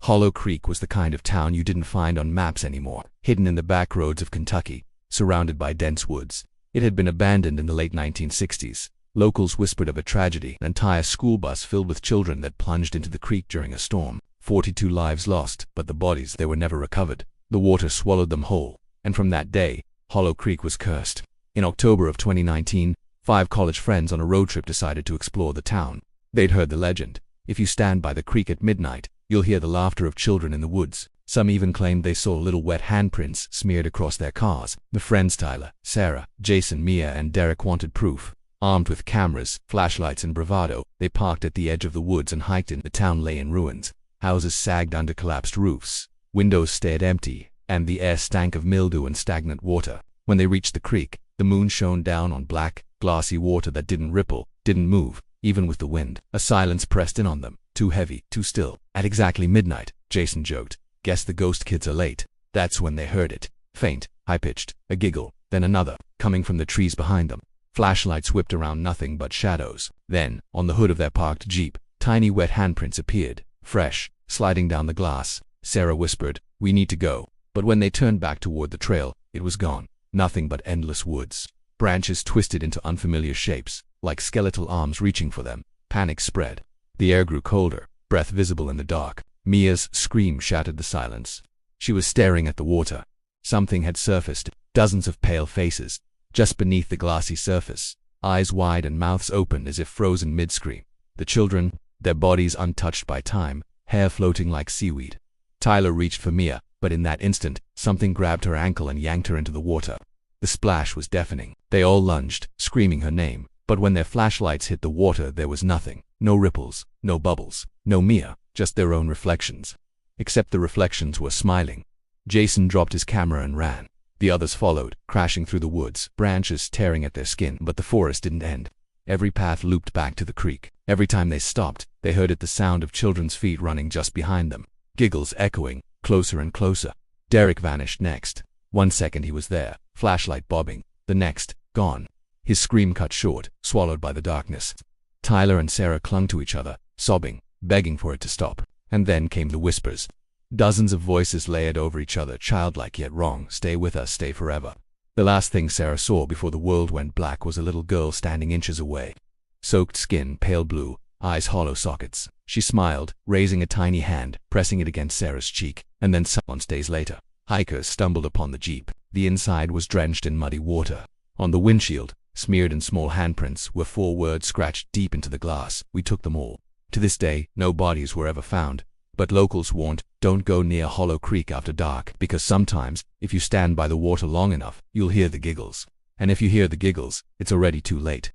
Hollow Creek was the kind of town you didn't find on maps anymore, hidden in the back roads of Kentucky, surrounded by dense woods. It had been abandoned in the late 1960s. Locals whispered of a tragedy, an entire school bus filled with children that plunged into the creek during a storm. 42 lives lost, but the bodies, they were never recovered. The water swallowed them whole, and from that day, Hollow Creek was cursed. In October of 2019, 5 college friends on a road trip decided to explore the town. They'd heard the legend. If you stand by the creek at midnight, you'll hear the laughter of children in the woods. Some even claimed they saw little wet handprints smeared across their cars. The friends Tyler, Sarah, Jason, Mia, and Derek wanted proof. Armed with cameras, flashlights, and bravado, they parked at the edge of the woods and hiked in. The town lay in ruins. Houses sagged under collapsed roofs. Windows stared empty, and the air stank of mildew and stagnant water. When they reached the creek, the moon shone down on black, glassy water that didn't ripple, didn't move, even with the wind. A silence pressed in on them, too heavy, too still. At exactly midnight, Jason joked, "Guess the ghost kids are late." That's when they heard it. Faint, high-pitched, a giggle, then another, coming from the trees behind them. Flashlights whipped around, nothing but shadows. Then, on the hood of their parked Jeep, tiny wet handprints appeared, fresh, sliding down the glass. Sarah whispered, "We need to go." But when they turned back toward the trail, it was gone. Nothing but endless woods. Branches twisted into unfamiliar shapes, like skeletal arms reaching for them. Panic spread. The air grew colder, breath visible in the dark. Mia's scream shattered the silence. She was staring at the water. Something had surfaced, dozens of pale faces, just beneath the glassy surface, eyes wide and mouths open as if frozen mid-scream. The children, their bodies untouched by time, hair floating like seaweed. Tyler reached for Mia, but in that instant, something grabbed her ankle and yanked her into the water. The splash was deafening. They all lunged, screaming her name, but when their flashlights hit the water, there was nothing. No ripples, no bubbles, no Mia, just their own reflections. Except the reflections were smiling. Jason dropped his camera and ran. The others followed, crashing through the woods, branches tearing at their skin, but the forest didn't end. Every path looped back to the creek. Every time they stopped, they heard the sound of children's feet running just behind them. Giggles echoing, closer and closer. Derek vanished next. 1 second he was there, flashlight bobbing. The next, gone. His scream cut short, swallowed by the darkness. Tyler and Sarah clung to each other, sobbing, begging for it to stop. And then came the whispers. Dozens of voices layered over each other, childlike yet wrong. "Stay with us, stay forever." The last thing Sarah saw before the world went black was a little girl standing inches away. Soaked skin, pale blue, eyes hollow sockets. She smiled, raising a tiny hand, pressing it against Sarah's cheek, and then silence. Days later, hikers stumbled upon the Jeep. The inside was drenched in muddy water. On the windshield, smeared in small handprints, were 4 words scratched deep into the glass: "We took them all." To this day, no bodies were ever found, but locals warned, don't go near Hollow Creek after dark, because sometimes, if you stand by the water long enough, you'll hear the giggles. And if you hear the giggles, it's already too late.